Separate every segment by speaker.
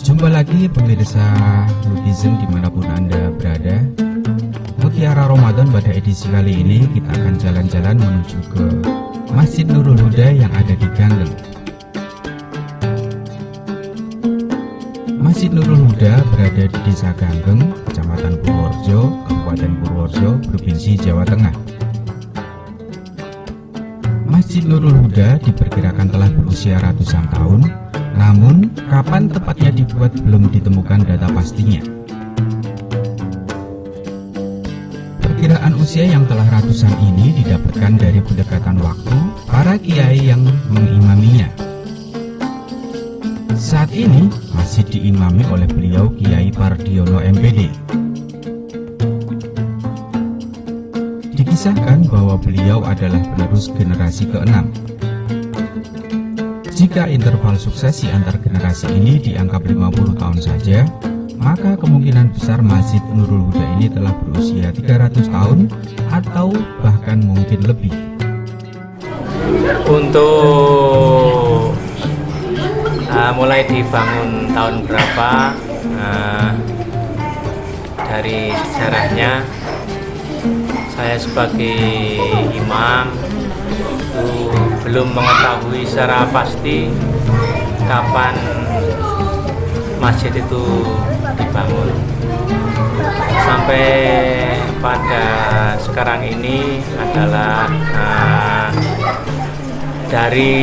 Speaker 1: Jumpa lagi pemirsa Lookism dimanapun Anda berada. Mutiara Ramadan pada edisi kali ini kita akan jalan-jalan menuju ke Masjid Nurul Huda yang ada di Ganggeng. Masjid Nurul Huda berada di Desa Ganggeng, Kecamatan Purworejo, Kabupaten Purworejo, Provinsi Jawa Tengah. Masjid Nurul Huda diperkirakan telah berusia ratusan tahun, namun kapan tepatnya dibuat belum ditemukan data pastinya. Perkiraan usia yang telah ratusan ini didapatkan dari pendekatan waktu para kiai yang mengimaminya. Saat ini masih diimami oleh beliau Kiai Pardiono MPD. Dikisahkan bahwa beliau adalah penerus generasi ke-6. Jika interval suksesi antar generasi ini dianggap 50 tahun saja, maka kemungkinan besar Masjid Nurul Huda ini telah berusia 300 tahun atau bahkan mungkin lebih.
Speaker 2: Untuk mulai dibangun tahun berapa, dari sejarahnya saya sebagai imam belum mengetahui secara pasti kapan masjid itu dibangun. Sampai pada sekarang ini adalah dari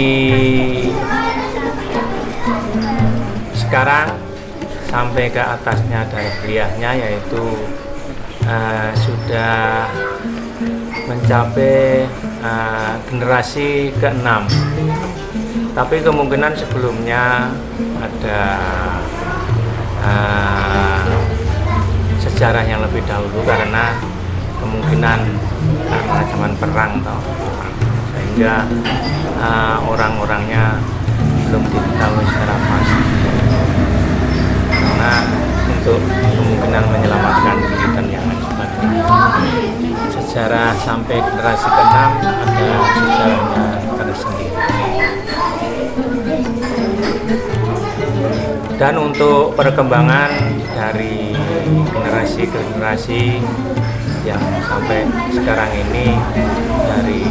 Speaker 2: sekarang sampai ke atasnya dari beliahnya, yaitu sudah mencapai generasi ke-6. Tapi kemungkinan sebelumnya ada sejarah yang lebih dahulu, karena kemungkinan karena zaman perang sehingga orang-orangnya belum diketahui secara pasti. Karena untuk kemungkinan menyelamatkan diri dan yang lain sebagainya. Sejarah sampai generasi ke-6 ada sejarahnya tersendiri. Dan untuk perkembangan dari generasi ke generasi yang sampai sekarang ini, dari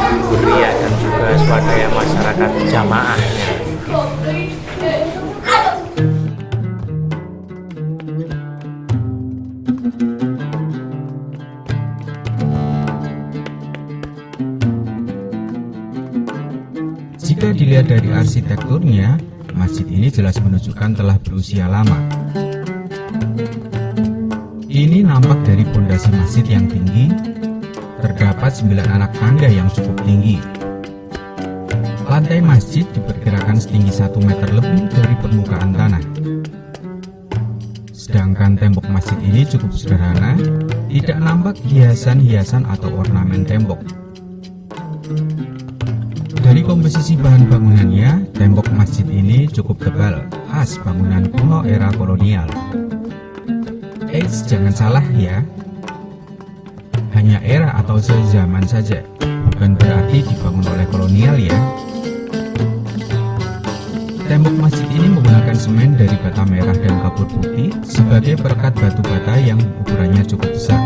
Speaker 2: Kuria dan juga swadaya masyarakat jamaahnya.
Speaker 1: Jika dilihat dari arsitekturnya, masjid ini jelas menunjukkan telah berusia lama. Ini nampak dari pondasi masjid yang tinggi. Terdapat 9 anak tangga yang cukup tinggi. Lantai masjid diperkirakan setinggi 1 meter lebih dari permukaan tanah. Sedangkan tembok masjid ini cukup sederhana, tidak nampak hiasan-hiasan atau ornamen tembok. Dari komposisi bahan bangunannya, tembok masjid ini cukup tebal, khas bangunan kuno era kolonial. Eits, jangan salah ya, hanya era atau sezaman saja, bukan berarti dibangun oleh kolonial ya. Tembok masjid ini menggunakan semen dari bata merah dan kapur putih sebagai perekat batu bata yang ukurannya cukup besar.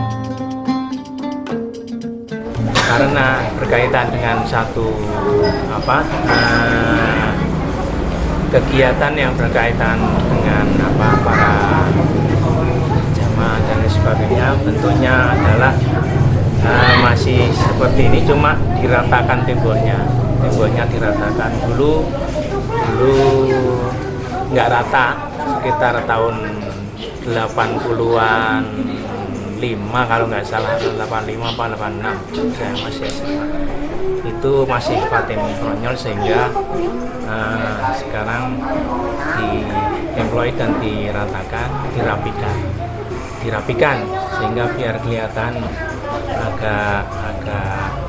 Speaker 2: Karena berkaitan dengan satu kegiatan yang berkaitan dengan para jamaah dan sebagainya, bentuknya adalah masih seperti ini, cuma diratakan temboknya diratakan. Dulu nggak rata, sekitar tahun 80-an 5 kalau nggak salah, 85 apa 86, saya masih SMA. Itu masih paten konyol, sehingga sekarang diemploy dan diratakan, dirapikan sehingga biar kelihatan agak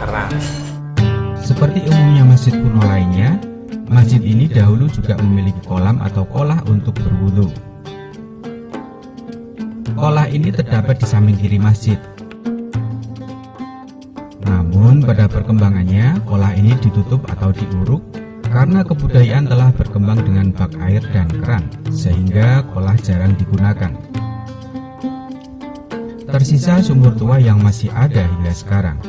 Speaker 2: terang.
Speaker 1: Seperti umumnya masjid kuno lainnya, masjid ini dahulu juga memiliki kolam atau qolah untuk berwudu. Qolah ini terdapat di samping kiri masjid. Namun pada perkembangannya, qolah ini ditutup atau diuruk karena kebudayaan telah berkembang dengan bak air dan keran, sehingga kolah jarang digunakan. Tersisa sumur tua yang masih ada hingga sekarang.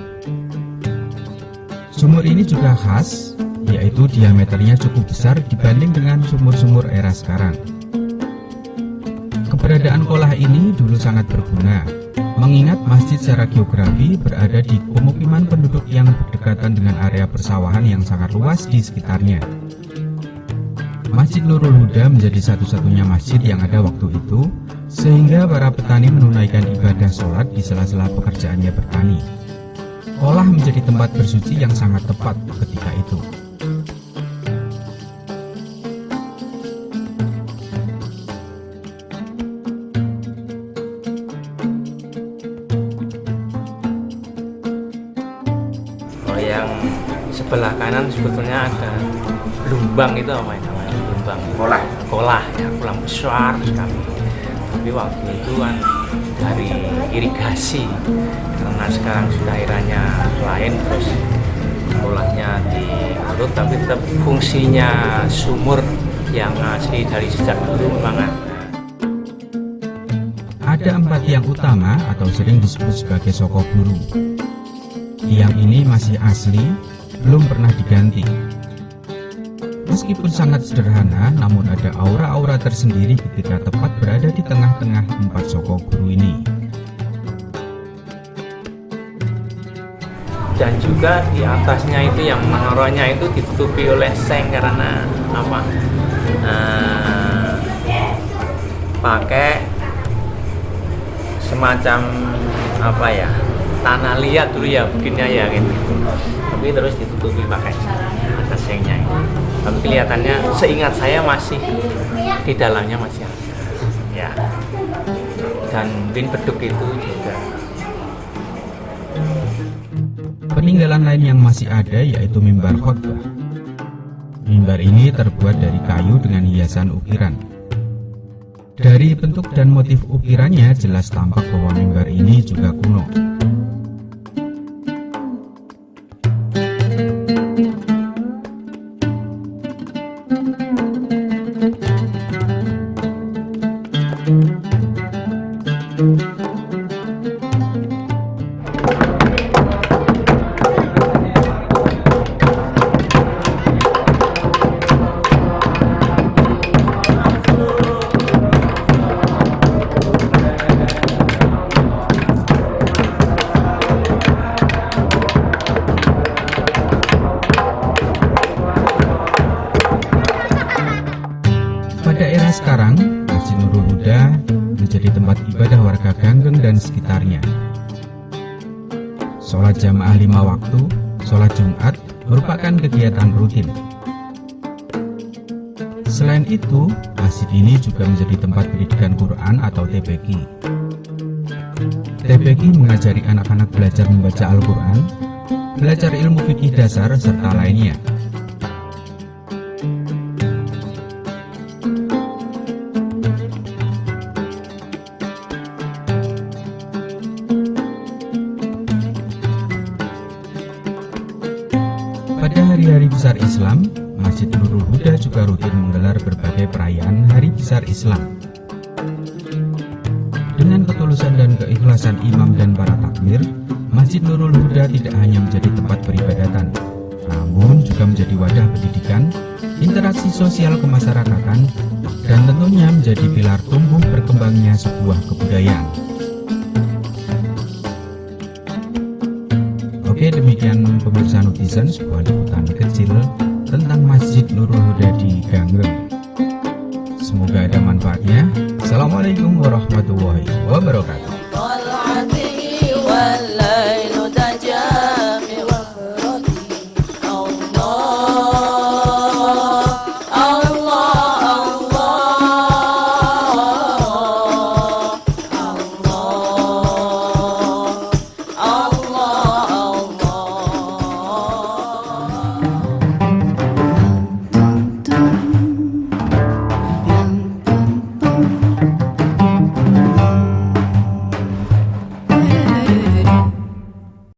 Speaker 1: Sumur ini juga khas, yaitu diameternya cukup besar dibanding dengan sumur-sumur era sekarang. Keberadaan kolah ini dulu sangat berguna, mengingat masjid secara geografi berada di pemukiman penduduk yang berdekatan dengan area persawahan yang sangat luas di sekitarnya. Masjid Nurul Huda menjadi satu-satunya masjid yang ada waktu itu, sehingga para petani menunaikan ibadah sholat di sela-sela pekerjaannya bertani. Kolah menjadi tempat bersuci yang sangat tepat ketika itu.
Speaker 2: Kalau yang sebelah kanan sebetulnya ada gelombang, itu apa ya namanya, gelombang kolah ya, kolam besar sekali. Tapi waktu itu kan dari irigasi, karena sekarang sudah eranya lain, terus kolahnya diurut, tapi tetap fungsinya sumur yang asli dari sejak dulu memang ada.
Speaker 1: Ada 4 tiang utama atau sering disebut sebagai Soko Guru. Tiang ini masih asli, belum pernah diganti. Meskipun sangat sederhana, namun ada aura-aura tersendiri ketika tepat berada di tengah-tengah 4 Soko Guru ini.
Speaker 2: Dan juga di atasnya itu yang menorotnya itu ditutupi oleh seng, karena apa? Pakai semacam apa ya, tanah liat dulu ya bikinnya ya gitu. Tapi terus ditutupi pakai atas sengnya itu. Tapi kelihatannya seingat saya masih di dalamnya masih ada ya. Dan mungkin beduk itu juga.
Speaker 1: Peninggalan lain yang masih ada yaitu mimbar khotbah. Mimbar ini terbuat dari kayu dengan hiasan ukiran. Dari bentuk dan motif ukirannya jelas tampak bahwa mimbar ini juga kuno. Pada era sekarang, Masjid Nurul Huda menjadi tempat ibadah warga Ganggeng dan sekitarnya. Sholat jamaah 5 waktu, sholat Jumat merupakan kegiatan rutin. Selain itu, masjid ini juga menjadi tempat pendidikan Quran atau TPQ. TPQ mengajari anak-anak belajar membaca Al-Quran, belajar ilmu fikih dasar, serta lainnya. Pada hari-hari besar Islam, Masjid Nurul Huda juga rutin menggelar berbagai perayaan hari besar Islam. Dengan ketulusan dan keikhlasan imam dan para takmir, Masjid Nurul Huda tidak hanya menjadi tempat peribadatan, namun juga menjadi wadah pendidikan, interaksi sosial kemasyarakatan, dan tentunya menjadi pilar tumbuh berkembangnya sebuah kebudayaan. Oke, demikian pemirsa Nutizen, sebuah liputan kecil tentang Masjid Nurul Huda di Ganggeng. Semoga ada manfaatnya. Assalamualaikum warahmatullahi wabarakatuh.